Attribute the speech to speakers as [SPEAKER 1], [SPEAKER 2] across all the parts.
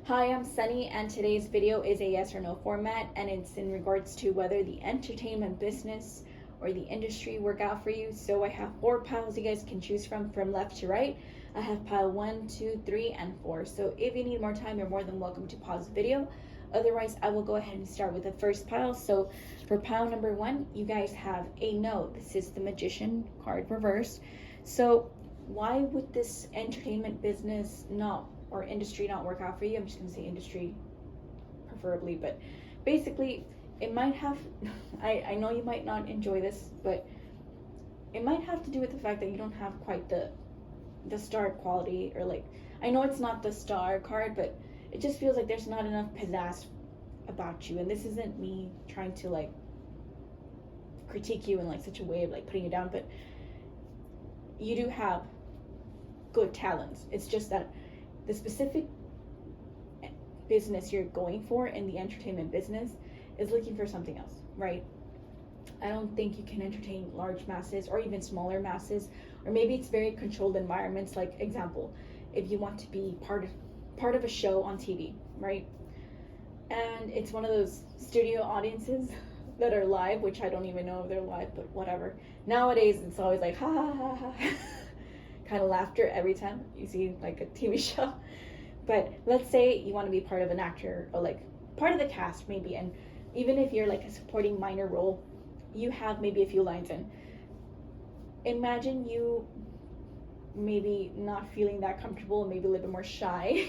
[SPEAKER 1] Hi, I'm Sunny, and today's video is a yes or no format, and it's in regards to whether the entertainment business or the industry work out for you. So I have 4 piles you guys can choose from left to right. I have pile 1, 2, 3, and 4. So if you need more time, you're more than welcome to pause the video. Otherwise, I will go ahead and start with the first pile. So for pile number 1, you guys have a no. This is the Magician card reversed. So why would this entertainment business or industry not work out for you? I'm just gonna say industry preferably, but basically it might have I know you might not enjoy this, but it might have to do with the fact that you don't have quite the star quality, or like, I know it's not the star card, but it just feels like there's not enough pizzazz about you. And this isn't me trying to like critique you in like such a way of like putting you down, but you do have good talents. It's just that the specific business you're going for in the entertainment business is looking for something else, right? I don't think you can entertain large masses or even smaller masses, or maybe it's very controlled environments. Like example, if you want to be part of a show on TV, right? And it's one of those studio audiences that are live, which I don't even know if they're live, but whatever. Nowadays it's always like ha ha ha ha kind of laughter every time you see like a TV show. But let's say you want to be part of an actor or like part of the cast maybe, and even if you're like a supporting minor role, you have maybe a few lines in. Imagine you maybe not feeling that comfortable, maybe a little bit more shy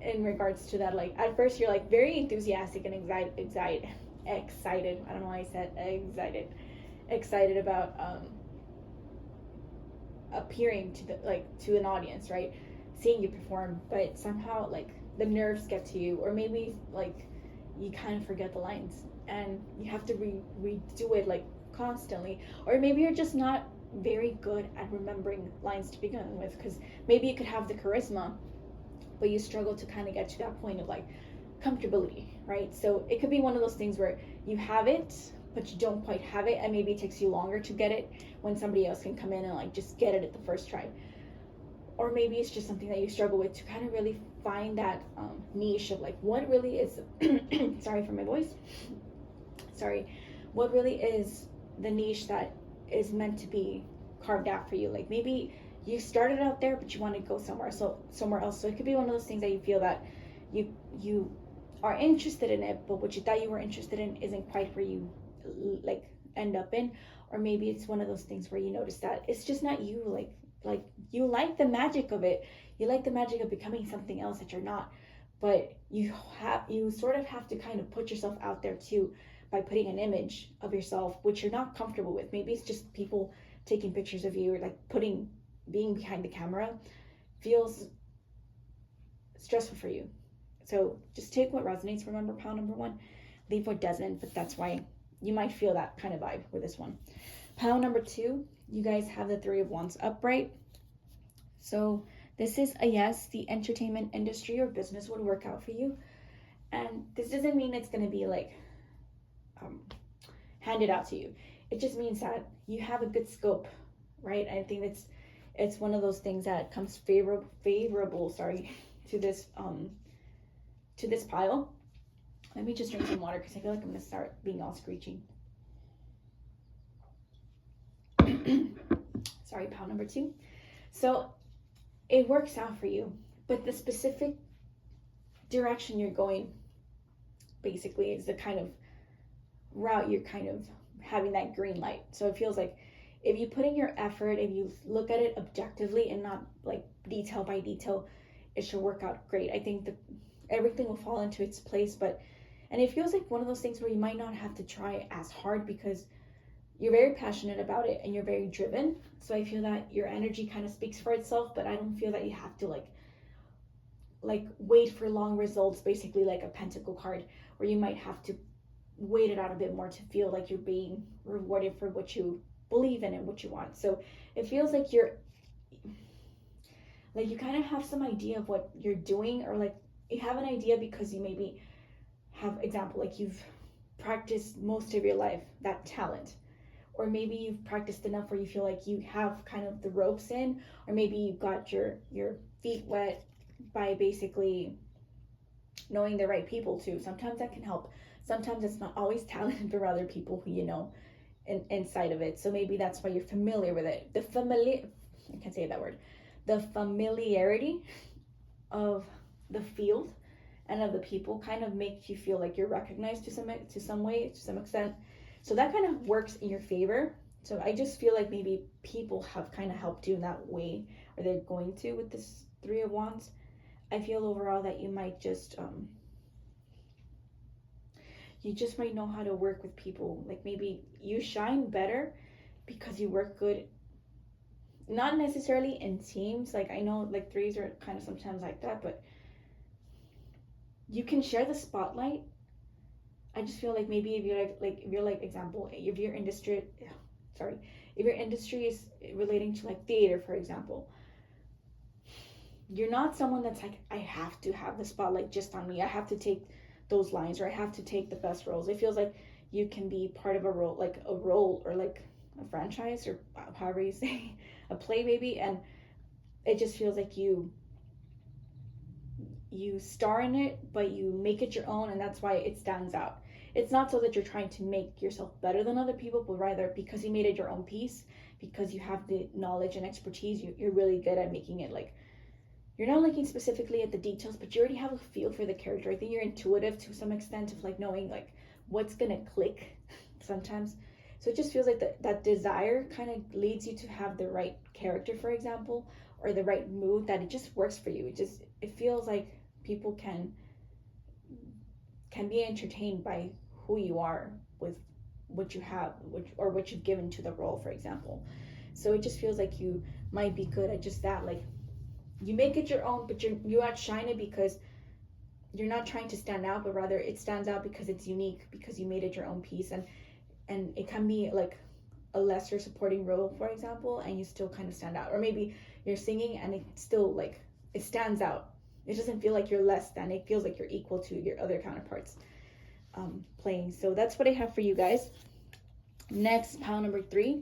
[SPEAKER 1] in regards to that. Like at first you're like very enthusiastic and excited. I don't know why I said excited about appearing to an audience, right? Seeing you perform, but somehow like the nerves get to you, or maybe like you kind of forget the lines and you have to redo it like constantly, or maybe you're just not very good at remembering lines to begin with, because maybe you could have the charisma but you struggle to kind of get to that point of like comfortability, right? So it could be one of those things where you have it but you don't quite have it, and maybe it takes you longer to get it when somebody else can come in and like just get it at the first try. Or maybe it's just something that you struggle with to kind of really find that niche of like what really is sorry for my voice, what really is the niche that is meant to be carved out for you. Like maybe you started out there but you want to go somewhere else. So it could be one of those things that you feel that you are interested in it, but what you thought you were interested in isn't quite where you like end up in. Or maybe it's one of those things where you notice that it's just not you. Like you like the magic of it, you like the magic of becoming something else that you're not, but you sort of have to kind of put yourself out there too by putting an image of yourself which you're not comfortable with. Maybe it's just people taking pictures of you, or like being behind the camera feels stressful for you. So just take what resonates. Remember, pile number 1, leave what doesn't, but that's why you might feel that kind of vibe with this one. Pile number 2, you guys have the 3 of Wands upright. So this is a yes, the entertainment industry or business would work out for you. And this doesn't mean it's going to be like handed out to you. It just means that you have a good scope, right? I think it's one of those things that comes favorable to this pile. Let me just drink some water because I feel like I'm going to start being all screeching. Sorry, pile number 2. So it works out for you, but the specific direction you're going basically is the kind of route you're kind of having that green light. So it feels like if you put in your effort, if you look at it objectively and not like detail by detail, it should work out great. I think that everything will fall into its place. And it feels like one of those things where you might not have to try as hard because you're very passionate about it and you're very driven. So I feel that your energy kind of speaks for itself, but I don't feel that you have to like wait for long results, basically like a pentacle card, where you might have to wait it out a bit more to feel like you're being rewarded for what you believe in and what you want. So it feels like you kind of have some idea of what you're doing, or like you have an idea because you maybe have, example, like you've practiced most of your life that talent, or maybe you've practiced enough where you feel like you have kind of the ropes in, or maybe you've got your feet wet by basically knowing the right people too. Sometimes that can help. Sometimes it's not always talent, but rather people who you know inside of it. So maybe that's why you're familiar with it. I can't say that word. The familiarity of the field and of the people kind of makes you feel like you're recognized to some extent. So that kind of works in your favor. So I just feel like maybe people have kind of helped you in that way, or they're going to with this Three of Wands. I feel overall that you might just you just might know how to work with people. Like maybe you shine better because you work good, not necessarily in teams. Like I know like threes are kind of sometimes like that, but you can share the spotlight. I just feel like maybe if you're like example, if your industry is relating to like theater, for example, you're not someone that's like, I have to have the spotlight just on me. I have to take those lines, or I have to take the best roles. It feels like you can be part of a role, or like a franchise, or however you say, a play maybe, and it just feels like you star in it, but you make it your own, and that's why it stands out. It's not so that you're trying to make yourself better than other people, but rather because you made it your own piece, because you have the knowledge and expertise, you're really good at making it like, you're not looking specifically at the details, but you already have a feel for the character. I think you're intuitive to some extent of like knowing like what's gonna click sometimes. So it just feels like that desire kind of leads you to have the right character, for example, or the right mood, that it just works for you. It feels like people can be entertained by who you are with what you have, or what you've given to the role, for example. So it just feels like you might be good at just that. Like you make it your own, but you outshine it because you're not trying to stand out, but rather it stands out because it's unique, because you made it your own piece. And it can be like a lesser supporting role, for example, and you still kind of stand out. Or maybe you're singing and it still like it stands out. It doesn't feel like you're less than. It feels like you're equal to your other counterparts playing. So that's what I have for you guys. Next, pile number 3.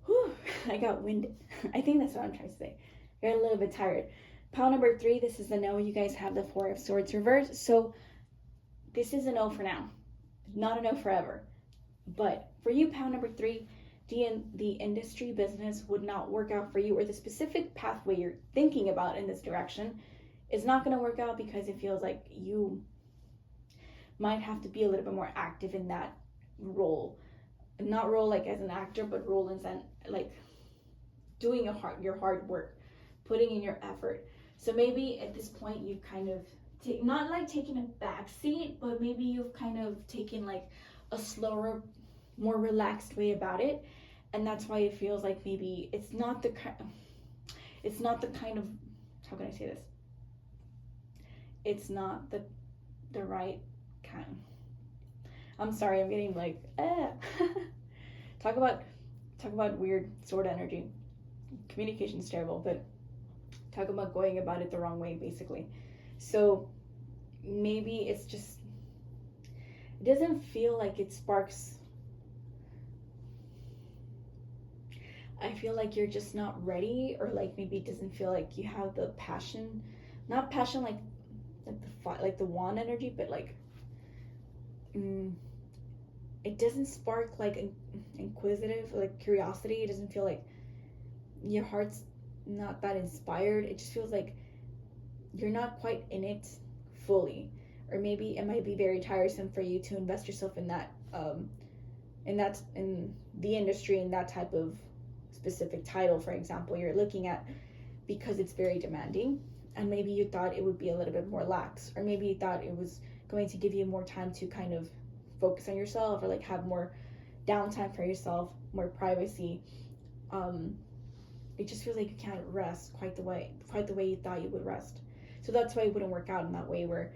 [SPEAKER 1] Whew, I got winded. I think that's what I'm trying to say. You're a little bit tired. Pile number 3, this is the no. You guys have the 4 of Swords reversed. So this is a no for now. Not a no forever. But for you, pile number 3, the industry business would not work out for you, or the specific pathway you're thinking about in this direction is not going to work out, because it feels like you might have to be a little bit more active in that role. Not role like as an actor, but role in like doing your hard work, putting in your effort. So maybe at this point you've kind of not like taken a back seat, but maybe you've kind of taken like a slower, more relaxed way about it, and that's why it feels like maybe it's not the kind of, how can I say this? It's not the right kind. I'm sorry, I'm getting like talk about weird sword energy. Communication is terrible, but talk about going about it the wrong way, basically. So maybe it's just, it doesn't feel like it sparks. I feel like you're just not ready, or like maybe it doesn't feel like you have the passion, not passion like the wand energy, but like it doesn't spark like inquisitive, like curiosity. It doesn't feel like your heart's not that inspired. It just feels like you're not quite in it fully, or maybe it might be very tiresome for you to invest yourself in that in the industry, in that type of specific title, for example, you're looking at, because it's very demanding, and maybe you thought it would be a little bit more lax, or maybe you thought it was going to give you more time to kind of focus on yourself, or like have more downtime for yourself, more privacy. It just feels like you can't rest quite the way you thought you would rest. So that's why it wouldn't work out in that way, where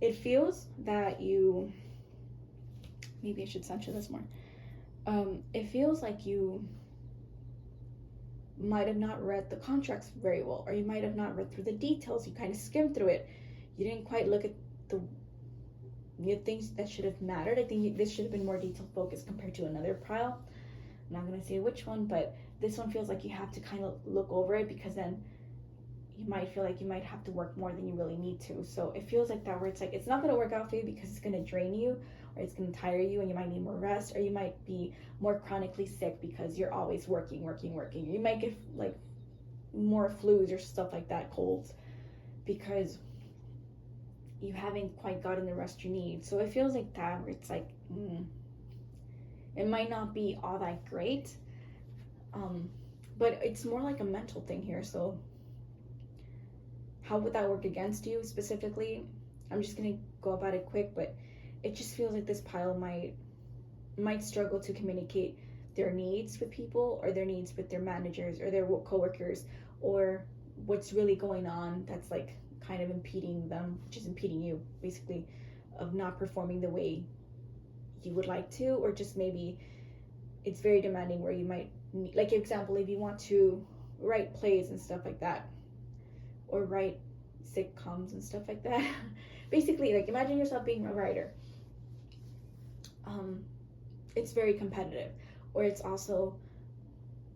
[SPEAKER 1] it feels that you, maybe I should censor this more. It feels like you might have not read the contracts very well, or you might have not read through the details. You kind of skimmed through it. You didn't quite look at the things that should have mattered. I think this should have been more detail focused compared to another pile. I'm not going to say which one, but this one feels like you have to kind of look over it, because then you might feel like you might have to work more than you really need to. So it feels like that, where it's like it's not going to work out for you because it's going to drain you, or it's going to tire you, and you might need more rest, or you might be more chronically sick because you're always working. You might get like more flus or stuff like that, colds, because you haven't quite gotten the rest you need. So it feels like that, where it's like it might not be all that great, but it's more like a mental thing here. So how would that work against you specifically? I'm just gonna go about it quick, but it just feels like this pile might struggle to communicate their needs with people, or their needs with their managers or their coworkers, or what's really going on that's like kind of impeding them, which is impeding you basically, of not performing the way you would like to, or just maybe it's very demanding where you might, like example, if you want to write plays and stuff like that, or write sitcoms and stuff like that. Basically, like imagine yourself being a writer. It's very competitive, or it's also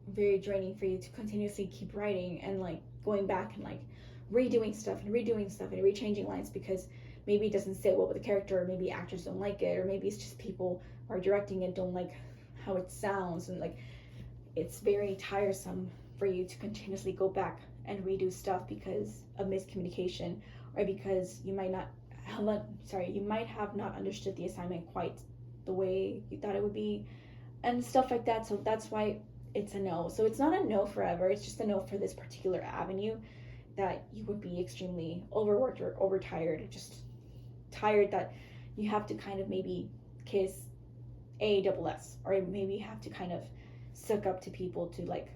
[SPEAKER 1] very draining for you to continuously keep writing and like going back and like redoing stuff and rechanging lines, because maybe it doesn't sit well with the character, or maybe actors don't like it, or maybe it's just people who are directing it don't like how it sounds, and like it's very tiresome for you to continuously go back and redo stuff because of miscommunication, or because you might have not understood the assignment quite the way you thought it would be, and stuff like that. So that's why it's a no. So it's not a no forever, it's just a no for this particular avenue, that you would be extremely overworked or overtired, just tired that you have to kind of maybe kiss ASS, or maybe you have to kind of suck up to people to like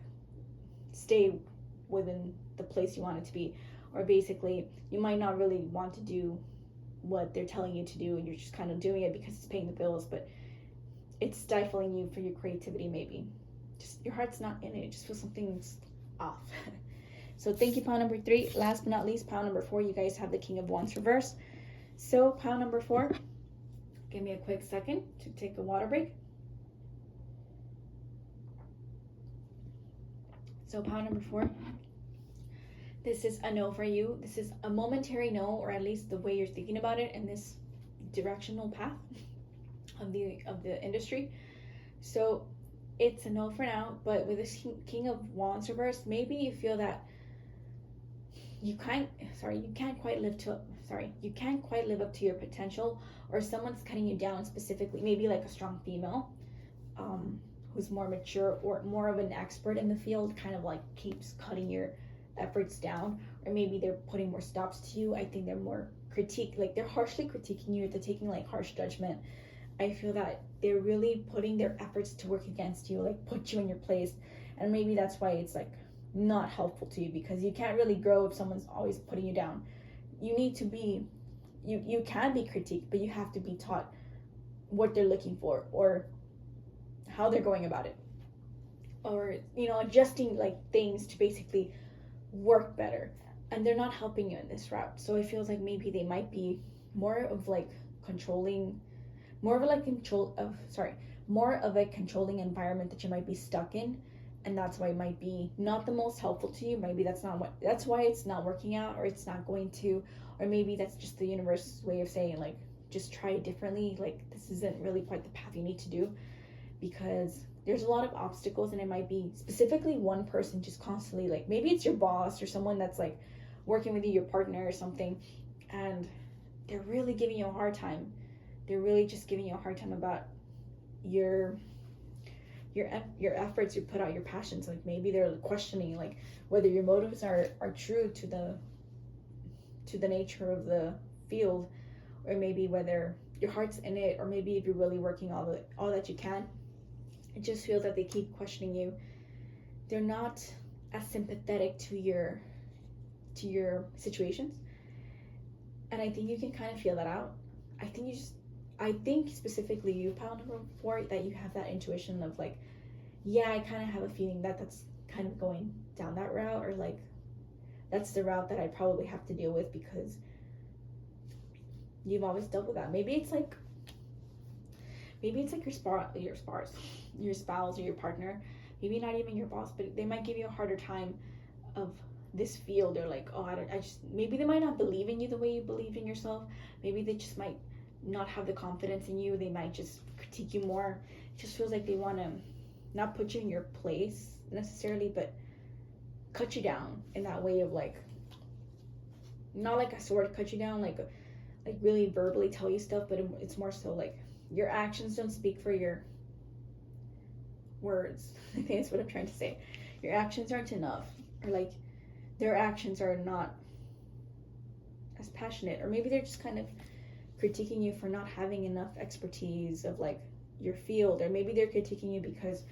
[SPEAKER 1] stay within the place you want it to be, or basically you might not really want to do what they're telling you to do, and you're just kind of doing it because it's paying the bills, but it's stifling you for your creativity. Maybe just your heart's not in it, it just feels something's off. So thank you, pile number 3. Last but not least, pile number 4, you guys have the King of Wands reverse. So pile number 4, give me a quick second to take a water break. So pile number 4, this is a no for you. This is a momentary no, or at least the way you're thinking about it in this directional path of the industry. So it's a no for now, but with this King of Wands reverse, maybe you feel that you can't quite live up to your potential, or someone's cutting you down specifically, maybe like a strong female who's more mature or more of an expert in the field, kind of like keeps cutting your efforts down, or maybe they're putting more stops to you. I think they're more they're harshly critiquing you, they're taking like harsh judgment. I feel that they're really putting their efforts to work against you, like put you in your place, and maybe that's why it's like not helpful to you, because you can't really grow if someone's always putting you down. You need to be, you can be critiqued, but you have to be taught what they're looking for, or how they're going about it, or adjusting like things to basically work better, and they're not helping you in this route. So it feels like maybe they might be more of a controlling environment that you might be stuck in, and that's why it might be not the most helpful to you. Maybe that's why it's not working out, or it's not going to, or maybe that's just the universe's way of saying like just try it differently, like this isn't really quite the path you need to do, because there's a lot of obstacles, and it might be specifically one person just constantly, like maybe it's your boss or someone that's like working with you, your partner or something, and they're really giving you a hard time. They're really just giving you a hard time about your efforts you put out, your passions. Like maybe they're questioning like whether your motives are true to the nature of the field, or maybe whether your heart's in it, or maybe if you're really working all that you can. I just feel that they keep questioning you. They're not as sympathetic to your situations, and I think you can kind of feel that out. I think specifically you, pile number 4, that you have that intuition of like, yeah, I kind of have a feeling that that's kind of going down that route, or like that's the route that I probably have to deal with, because you've always dealt with that. Maybe it's like your spouse or your partner, maybe not even your boss, but they might give you a harder time of this field, or like, oh, I just, maybe they might not believe in you the way you believe in yourself. Maybe they just might not have the confidence in you. They might just critique you more. It just feels like they want to not put you in your place necessarily, but cut you down in that way of like, not like a sword cut you down, like really verbally tell you stuff, but it's more so like your actions don't speak for your words. I think that's what I'm trying to say. Your actions aren't enough, or like their actions are not as passionate, or maybe they're just kind of critiquing you for not having enough expertise of like your field, or maybe they're critiquing you because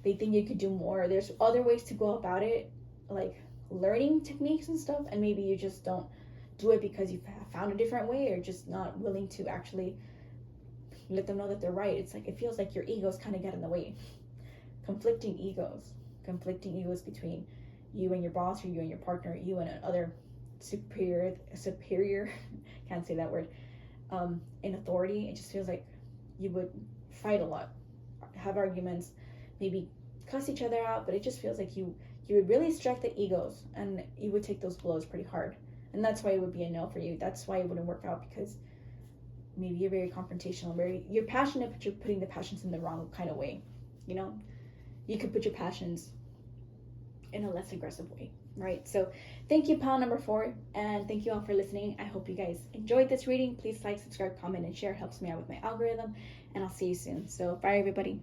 [SPEAKER 1] they think you could do more. There's other ways to go about it, like learning techniques and stuff, and maybe you just don't do it because you found a different way, or just not willing to actually let them know that they're right. It's like, it feels like your egos kind of get in the way. Conflicting egos between you and your boss, or you and your partner, you and another superior can't say that word, in authority. It just feels like you would fight a lot, have arguments, maybe cuss each other out, but it just feels like you would really strike the egos, and you would take those blows pretty hard. And that's why it would be a no for you. That's why it wouldn't work out, because maybe you're very confrontational, you're passionate, but you're putting the passions in the wrong kind of way. You know, you could put your passions in a less aggressive way, right? So thank you, pal number 4, and thank you all for listening. I hope you guys enjoyed this reading. Please like, subscribe, comment, and share. It helps me out with my algorithm, and I'll see you soon. So bye, everybody.